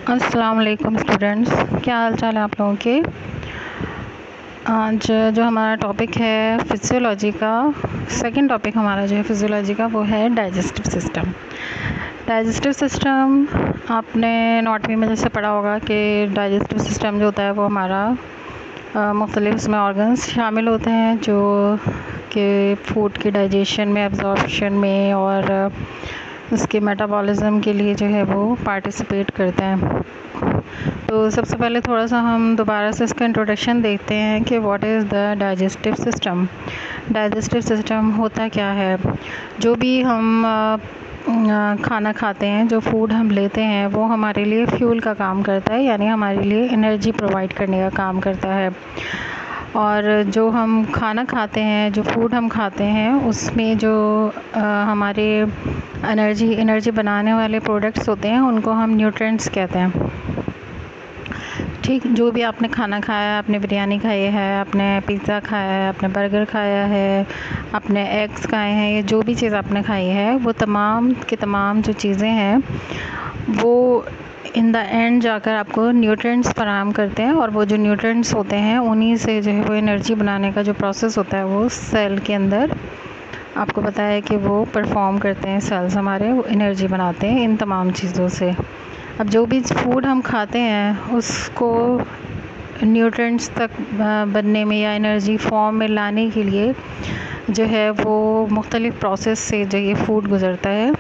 अस्सलाम वालेकुम स्टूडेंट्स, क्या हाल चाल है आप लोगों के। आज जो हमारा टॉपिक है फिजियोलॉजी का, सेकंड टॉपिक हमारा जो है फिजियोलॉजी का वो है डाइजेस्टिव सिस्टम। डाइजेस्टिव सिस्टम आपने नॉटवी में जैसे पढ़ा होगा कि डाइजेस्टिव सिस्टम जो होता है वो हमारा मुख्तलिफ उसमें ऑर्गन्स शामिल होते हैं जो कि फूड के डाइजेशन में, एब्जॉर्प्शन में और उसके मेटाबॉलिज्म के लिए जो है वो पार्टिसिपेट करते हैं। तो सबसे पहले थोड़ा सा हम दोबारा से इसका इंट्रोडक्शन देखते हैं कि what is the digestive system. Digestive system होता क्या है। जो भी हम खाना खाते हैं, जो फूड हम लेते हैं वो हमारे लिए फ्यूल का काम करता है, यानी हमारे लिए एनर्जी प्रोवाइड करने का काम करता है। और जो हम खाना खाते हैं, जो फूड हम खाते हैं उसमें जो हमारे एनर्जी बनाने वाले प्रोडक्ट्स होते हैं उनको हम न्यूट्रिएंट्स कहते हैं। ठीक, जो भी आपने खाना खाया है, आपने बिरयानी खाई है, आपने पिज़्ज़ा खाया है, आपने बर्गर खाया है, आपने एग्स खाए हैं, ये जो भी चीज़ आपने खाई है वो तमाम की तमाम जो चीज़ें हैं वो इन द एंड जाकर आपको न्यूट्रिएंट्स फराहम करते हैं। और वो जो न्यूट्रिएंट्स होते हैं उन्हीं से जो है वो एनर्जी बनाने का जो प्रोसेस होता है वो सेल के अंदर आपको पता है कि वो परफॉर्म करते हैं। सेल्स हमारे वो एनर्जी बनाते हैं इन तमाम चीज़ों से। अब जो भी फूड हम खाते हैं उसको न्यूट्रिएंट्स तक बनने में या एनर्जी फॉर्म में लाने के लिए जो है वो मुख्तलिफ़ प्रोसेस से जो ये फूड गुज़रता है।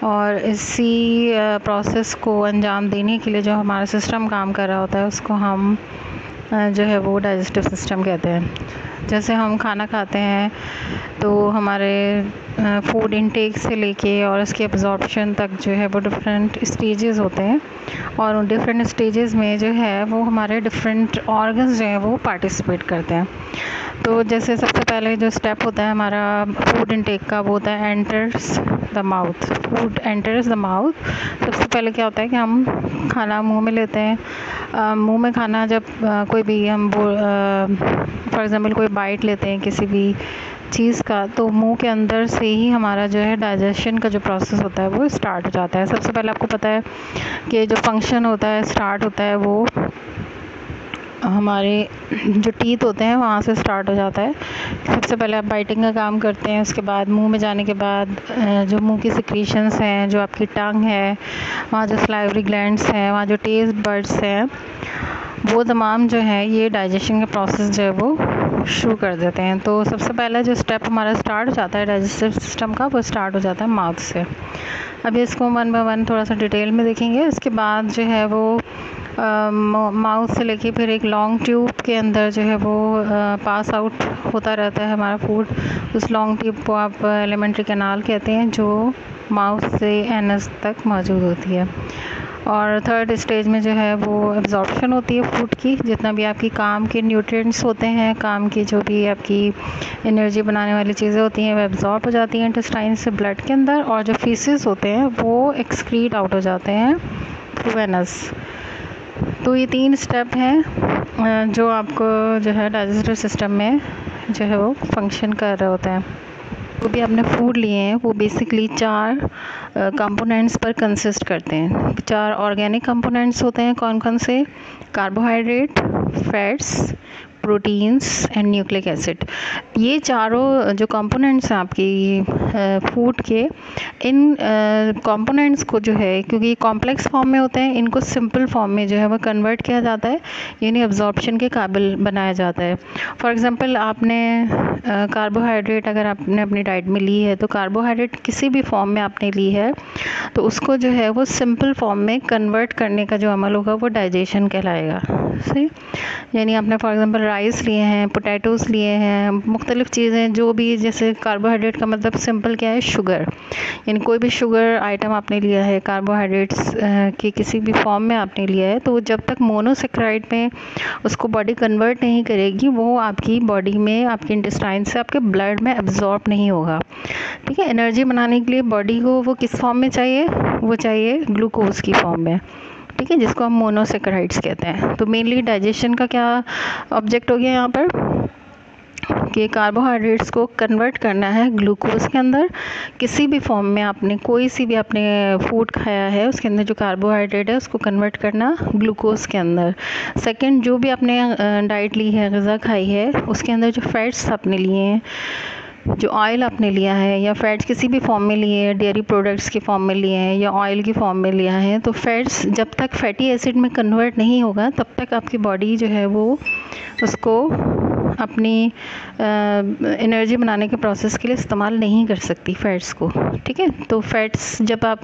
और इसी प्रोसेस को अंजाम देने के लिए जो हमारा सिस्टम काम कर रहा होता है उसको हम जो है वो डाइजेस्टिव सिस्टम कहते हैं। जैसे हम खाना खाते हैं तो हमारे फूड इनटेक से लेके और उसके एब्जॉर्प्शन तक जो है वो डिफरेंट स्टेजेस होते हैं। और उन डिफरेंट स्टेजेस में जो है वो हमारे डिफरेंट ऑर्गन्स जो हैं वो पार्टिसिपेट करते हैं। तो जैसे सबसे पहले जो स्टेप होता है हमारा फूड इनटेक का वो होता है enters the mouth. Food enters the mouth. सबसे पहले क्या होता है कि हम खाना मुंह में लेते हैं। मुंह में खाना जब कोई भी हम फॉर एग्ज़ाम्पल कोई बाइट लेते हैं किसी भी चीज़ का, तो मुंह के अंदर से ही हमारा जो है डाइजेशन का जो प्रोसेस होता है वो स्टार्ट हो जाता है। सबसे पहले आपको पता है कि जो फंक्शन होता है स्टार्ट होता है वो हमारे जो टीथ होते हैं वहाँ से स्टार्ट हो जाता है। सबसे पहले आप बाइटिंग का काम करते हैं, उसके बाद मुंह में जाने के बाद जो मुंह की सिक्रीशंस हैं, जो आपकी टंग है, वहाँ जो सलाइवरी ग्लैंड्स हैं, वहाँ जो टेस्ट बड्स हैं, वो तमाम जो है ये डाइजेशन का प्रोसेस जो है वो शुरू कर देते हैं। तो सबसे पहला जो स्टेप हमारा स्टार्ट हो जाता है डाइजेस्टिव सिस्टम का, वो स्टार्ट हो जाता है माउथ से। अभी इसको वन बाय वन थोड़ा सा डिटेल में देखेंगे। इसके बाद जो है वो माउथ से लेके फिर एक लॉन्ग ट्यूब के अंदर जो है वो पास आउट होता रहता है हमारा फूड। उस लॉन्ग ट्यूब को आप एलिमेंट्री कैनाल कहते हैं, जो माउथ से एनस तक मौजूद होती है। और थर्ड स्टेज में जो है वो एब्जॉर्प्शन होती है फूड की। जितना भी आपकी काम के न्यूट्रिएंट्स होते हैं, काम की जो भी आपकी एनर्जी बनाने वाली चीज़ें होती हैं वो एब्जॉर्ब हो जाती हैं इंटेस्टाइन से ब्लड के अंदर, और जो फीसेस होते हैं वो एक्सक्रीट आउट हो जाते हैं थ्रू वेनस। तो ये 3 स्टेप हैं जो आपको जो है डाइजेस्टिव सिस्टम में जो है वो फंक्शन कर रहे होते हैं। जो भी आपने फूड लिए हैं वो बेसिकली 4 कंपोनेंट्स पर कंसिस्ट करते हैं। 4 ऑर्गेनिक कंपोनेंट्स होते हैं। कौन कौन से? Carbohydrate, fats, proteins and nucleic acid. ये चारों जो कंपोनेंट्स हैं आपकी फूड के, इन कंपोनेंट्स को जो है, क्योंकि ये कॉम्प्लेक्स फॉर्म में होते हैं, इनको सिंपल फॉर्म में जो है वो कन्वर्ट किया जाता है, यानी एब्जॉर्प्शन के काबिल बनाया जाता है। फॉर एग्ज़ाम्पल आपने कार्बोहाइड्रेट अगर आपने अपनी डाइट में ली है, तो कार्बोहाइड्रेट किसी भी फॉर्म में आपने ली है तो उसको जो है वो सिंपल फॉर्म में कन्वर्ट करने का जो अमल होगा वो डाइजेशन कहलाएगा। सही, यानी आपने फॉर एग्ज़ाम्पल राइस लिए हैं, पोटैटोज़ लिए हैं, मुख्तलिफ़ चीज़ें जो भी, जैसे कार्बोहाइड्रेट का मतलब सिंपल क्या है? शुगर। यानी कोई भी शुगर आइटम आपने लिया है, कार्बोहाइड्रेट्स के किसी भी फॉर्म में आपने लिया है, तो जब तक मोनोसेक्राइड में उसको बॉडी कन्वर्ट नहीं करेगी वो आपकी बॉडी में, आपके इंटेस्टाइन से आपके ब्लड में एब्जॉर्ब नहीं होगा। ठीक है, एनर्जी बनाने के लिए बॉडी को वो किस फॉर्म में चाहिए? वो चाहिए ग्लूकोज की फॉर्म में। ठीक है, जिसको हम मोनोसेक्राइड्स कहते हैं। तो मेनली डाइजेशन का क्या ऑब्जेक्ट हो गया यहाँ पर? कि कार्बोहाइड्रेट्स को कन्वर्ट करना है ग्लूकोज के अंदर। किसी भी फॉर्म में आपने कोई सी भी आपने फूड खाया है उसके अंदर जो कार्बोहाइड्रेट है उसको कन्वर्ट करना ग्लूकोज के अंदर। सेकंड, जो भी आपने डाइट ली है, ग़िज़ा खाई है, उसके अंदर जो फैट्स आपने लिए हैं, जो ऑयल आपने लिया है या फैट्स किसी भी फॉर्म में लिए हैं, डेयरी प्रोडक्ट्स के फॉर्म में लिए हैं या ऑयल की फॉर्म में लिया है, तो फैट्स जब तक फैटी एसिड में कन्वर्ट नहीं होगा तब तक आपकी बॉडी जो है वो उसको अपनी एनर्जी बनाने के प्रोसेस के लिए इस्तेमाल नहीं कर सकती फ़ैट्स को। ठीक है, तो फैट्स जब आप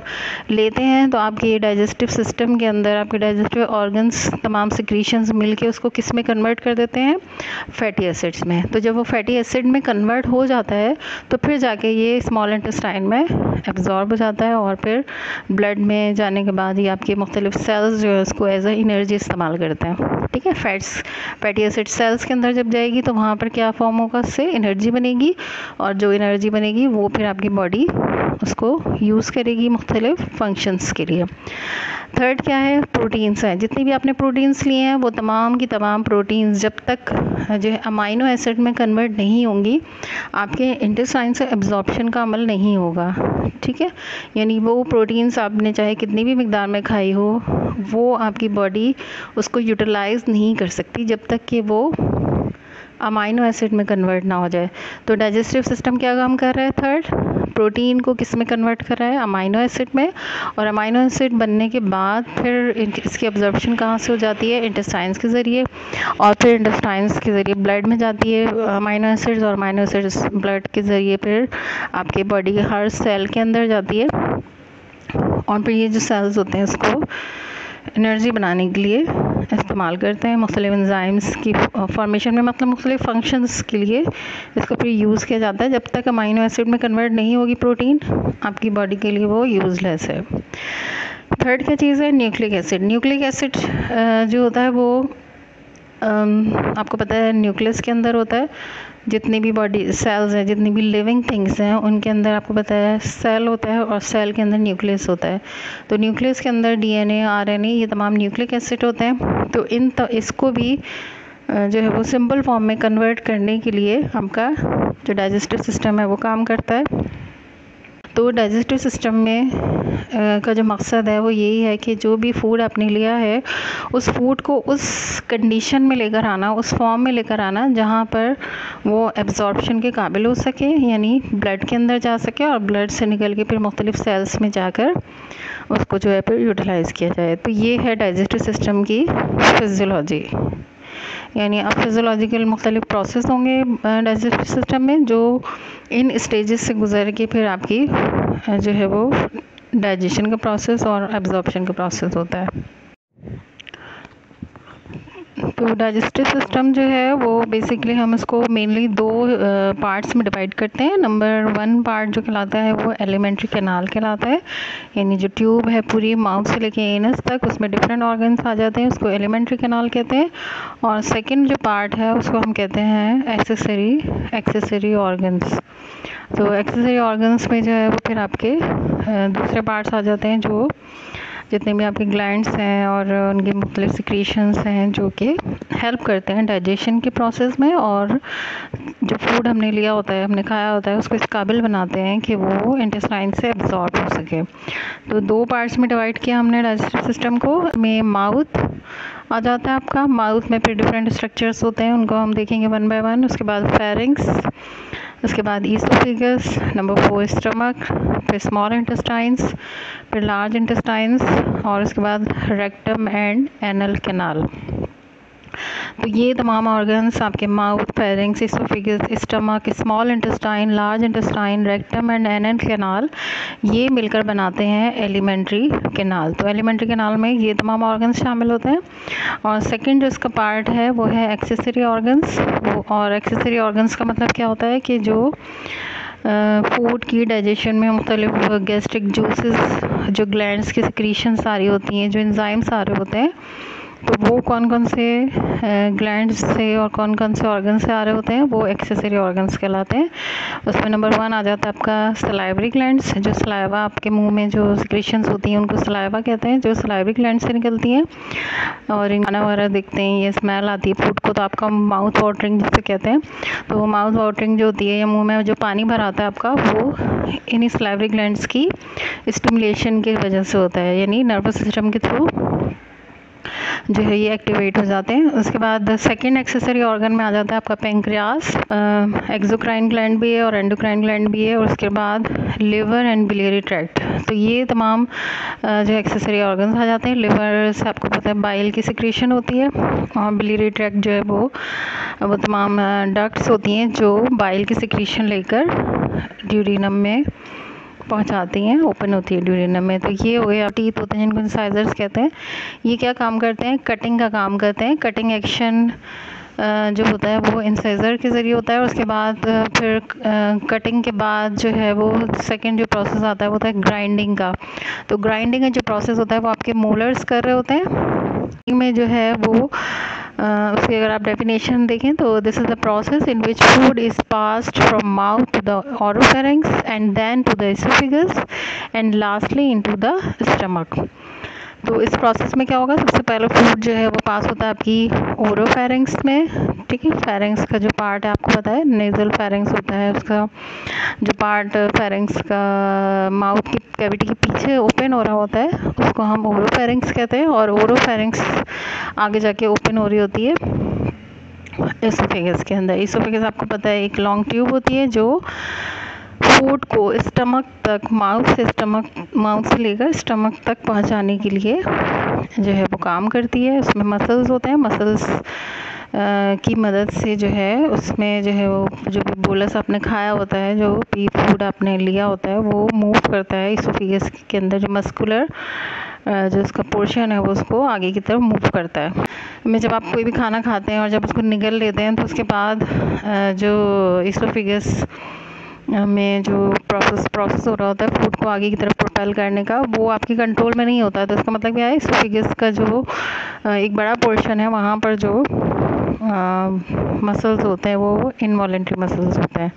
लेते हैं तो आपके डाइजेस्टिव सिस्टम के अंदर आपके डाइजेस्टिव ऑर्गन्स तमाम सिक्रीशंस मिलके उसको किस में कन्वर्ट कर देते हैं, फैटी एसिड्स में। तो जब वो फैटी एसिड में कन्वर्ट हो जाता है तो फिर जाके ये स्मॉल इंटेस्टाइन में एब्जॉर्ब हो जाता है और फिर ब्लड में जाने के बाद ये आपके मुख्तलिफ सेल्स जो है उसको एज ए एनर्जी इस्तेमाल करते हैं। ठीक है, फैटी एसिड सेल्स के अंदर जब जाएगी तो वहाँ पर क्या फॉर्म होगा, उससे एनर्जी बनेगी और जो एनर्जी बनेगी वो फिर आपकी बॉडी उसको यूज़ करेगी मुख्तलिफ फंक्शंस के लिए। थर्ड क्या है, प्रोटीन्स हैं। जितनी भी आपने प्रोटीन्स लिए हैं वो तमाम की तमाम प्रोटीन्स जब तक जो है अमाइनो एसिड में कन्वर्ट नहीं होंगी आपके इंटेस्टाइन से एब्जॉर्प्शन का अमल नहीं होगा। ठीक है, यानी वो प्रोटीन्स आपने चाहे कितनी भी मिकदार में खाई हो वो आपकी बॉडी उसको यूटिलाइज़ नहीं कर सकती जब तक कि वो अमाइनो एसिड में कन्वर्ट ना हो जाए। तो डाइजेस्टिव सिस्टम क्या काम कर रहा है, थर्ड, प्रोटीन को किस में कन्वर्ट कर रहा है, अमाइनो एसिड में। और अमाइनो एसिड बनने के बाद फिर इसकी एब्जॉर्प्शन कहाँ से हो जाती है, इंटेस्टाइन्स के ज़रिए, और फिर इंटेस्टाइन्स के ज़रिए ब्लड में जाती है अमाइनो एसिड्स, और अमाइनो एसिड्स ब्लड के ज़रिए फिर आपके बॉडी के हर सेल के अंदर जाती है। और फिर ये जो सेल्स होते हैं इसको एनर्जी बनाने के लिए इस्तेमाल करते हैं मुख्तलिफ एंजाइम्स की फॉर्मेशन में, मतलब मुख्तलिफ फंक्शंस के लिए इसको फिर यूज़ किया जाता है। जब तक अमाइनो एसिड में कन्वर्ट नहीं होगी प्रोटीन आपकी बॉडी के लिए वो यूज़लेस है। थर्ड क्या चीज़ है, न्यूक्लिक एसिड। न्यूक्लिक एसिड जो होता है वो आपको पता है न्यूक्लियस के अंदर होता है। जितनी भी बॉडी सेल्स हैं, जितनी भी लिविंग थिंग्स हैं, उनके अंदर आपको पता है सेल होता है और सेल के अंदर न्यूक्लियस होता है। तो न्यूक्लियस के अंदर डीएनए, आरएनए, ये तमाम न्यूक्लिक एसिड होते हैं। तो इसको भी जो है वो सिंपल फॉर्म में कन्वर्ट करने के लिए आपका जो डाइजेस्टिव सिस्टम है वो काम करता है। तो डाइजेस्टिव सिस्टम में का जो मकसद है वो यही है कि जो भी फूड आपने लिया है उस फूड को उस कंडीशन में लेकर आना, उस फॉर्म में लेकर आना जहाँ पर वो एब्जॉर्प्शन के काबिल हो सके, यानी ब्लड के अंदर जा सके और ब्लड से निकल के फिर मुख्तलिफ सेल्स में जाकर उसको जो है फिर यूटिलाइज़ किया जाए। तो ये है डाइजेस्टिव सिस्टम की फिजियोलॉजी। यानी अब फिजियोलॉजिकल मुख्तलिफ प्रोसेस होंगे डाइजेस्टिव सिस्टम में जो इन स्टेजेस से गुजर के फिर आपकी जो है वो डाइजेशन का प्रोसेस और एब्जॉर्प्शन का प्रोसेस होता है। तो डाइजेस्टिव सिस्टम जो है वो बेसिकली हम इसको मेनली दो पार्ट्स में डिवाइड करते हैं। नंबर 1 पार्ट जो कहलाता है वो एलिमेंट्री कैनाल कहलाता है, यानी जो ट्यूब है पूरी माउथ से लेके एनस तक उसमें डिफरेंट ऑर्गन्स आ जाते हैं, उसको एलिमेंट्री कैनाल कहते हैं। और सेकंड जो पार्ट है उसको हम कहते हैं एक्सेसरी ऑर्गन्स। तो एक्सेसरी ऑर्गन्स में जो है वो फिर आपके दूसरे पार्ट्स आ जाते हैं, जो जितने भी आपके ग्लैंड्स हैं और उनके मुख्तलिफ सिक्रीशंस हैं जो कि हेल्प करते हैं डाइजेशन के प्रोसेस में, और जो फूड हमने लिया होता है, हमने खाया होता है, उसको इस काबिल बनाते हैं कि वो इंटेस्टाइन से एब्जॉर्ब हो सके। तो दो पार्ट्स में डिवाइड किया हमने डाइजेस्टिव सिस्टम को। में माउथ आ जाता है आपका, माउथ में फिर डिफरेंट स्ट्रक्चर्स होते हैं, उनको हम देखेंगे 1 बाय 1। उसके बाद फेरिंग्स, उसके बाद ईसोफेगस, नंबर 4 स्टमक, फिर स्मॉल इंटेस्टाइन्स, फिर लार्ज इंटेस्टाइन्स, और उसके बाद रेक्टम एंड एनल कैनाल। तो ये तमाम ऑर्गन्स आपके mouth, pharynx, oesophagus, stomach, small intestine, large intestine, rectum and anal canal, ये मिलकर बनाते हैं एलिमेंट्री कैनाल। तो एलिमेंट्री कैनाल में ये तमाम ऑर्गन्स शामिल होते हैं। और सेकंड जो इसका पार्ट है वो है एक्सेसरी ऑर्गन्स। और एक्सेसरी ऑर्गन्स का मतलब क्या होता है कि जो फूड की डाइजेशन में मुख्तलिफ गैस्ट्रिक जूसेस, जो ग्लैंड्स की सिक्रीशन सारी होती हैं, जो एंजाइम सारे होते हैं, तो वो कौन कौन से ग्लैंड्स से और कौन कौन से ऑर्गन से आ रहे होते हैं, वो एक्सेसरी ऑर्गन्स कहलाते हैं। उसमें नंबर 1 आ जाता है आपका सलाइवरी ग्लैंड्स, जो सलाइवा आपके मुंह में जो सिक्रेशंस होती हैं उनको सलाइवा कहते हैं, जो सलाइवरी ग्लैंड से निकलती हैं और इन खाना वगैरह देखते हैं, ये स्मेल आती है फूड को, तो आपका माउथ वाटरिंग जिसे कहते हैं, तो वो माउथ वाटरिंग जो होती है या मुंह में जो पानी भरा आता है आपका, वो इन्हीं सलाइवरी ग्लैंड्स की स्टिमुलेशन की वजह से होता है, यानी नर्वस सिस्टम के थ्रू जो है ये एक्टिवेट हो जाते हैं। उसके बाद सेकंड एक्सेसरी ऑर्गन में आ जाता है आपका पेंक्रियास, एक्सोक्राइन ग्लैंड भी है और एंडोक्राइन ग्लैंड भी है, और उसके बाद लिवर एंड बिलियरी ट्रैक्ट। तो ये तमाम जो एक्सेसरी ऑर्गन्स आ जाते हैं। लिवर से आपको पता है बाइल की सिक्रेशन होती है, और बिलियरी ट्रैक्ट जो है वो तमाम डक्ट्स होती हैं जो बाइल की सिक्रेशन लेकर ड्यूरिनम में पहुंचाती हैं, ओपन होती है ड्यूरिनम में। तो ये हो गया। टीथ होते हैं जिनको इंसाइजर्स कहते हैं, ये क्या काम करते हैं, कटिंग का काम करते हैं। कटिंग एक्शन जो होता है वो इंसाइजर के ज़रिए होता है। उसके बाद फिर कटिंग के बाद जो है वो सेकंड जो प्रोसेस आता है वो होता है ग्राइंडिंग का। तो ग्राइंडिंग का जो प्रोसेस होता है वो आपके मोलर्स कर रहे होते हैं में जो है वो उसकी अगर आप डेफिनेशन देखें तो this is the process in which food is passed from mouth to the oropharynx and then to the oesophagus and lastly into the stomach. तो इस प्रोसेस में क्या होगा, सबसे पहले फूड जो है वो पास होता है आपकी ओरोफेरिंक्स में, ठीक है। फेरिंक्स का जो पार्ट है आपको पता है नेजल फेरिंक्स होता है, उसका जो पार्ट फेरिंक्स का माउथ की कैविटी के पीछे ओपन हो रहा होता है उसको हम ओरोफेरिंक्स कहते हैं, और ओरोफेरिंक्स आगे जाके ओपन हो रही होती है एसोफेगस के अंदर। एसोफेगस आपको पता है एक लॉन्ग ट्यूब होती है जो फूड को स्टमक तक, माउथ से लेकर स्टमक तक पहुंचाने के लिए जो है वो काम करती है। उसमें मसल्स होते हैं, मसल्स की मदद से जो है उसमें जो है वो जो भी बोलस आपने खाया होता है, जो भी फूड आपने लिया होता है वो मूव करता है एसोफेगस के अंदर, जो मस्कुलर जो उसका पोर्शन है वो उसको आगे की तरफ मूव करता है। में जब आप कोई भी खाना खाते हैं और जब उसको निगल लेते हैं तो उसके बाद जो एसोफेगस में जो प्रोसेस हो रहा होता है फूड को आगे की तरफ प्रोपेल करने का, वो आपके कंट्रोल में नहीं होता है। तो इसका मतलब क्या है, एसोफेगस का जो एक बड़ा पोर्शन है वहाँ पर जो मसल्स होते हैं वो इनवॉलेंट्री मसल्स होते हैं।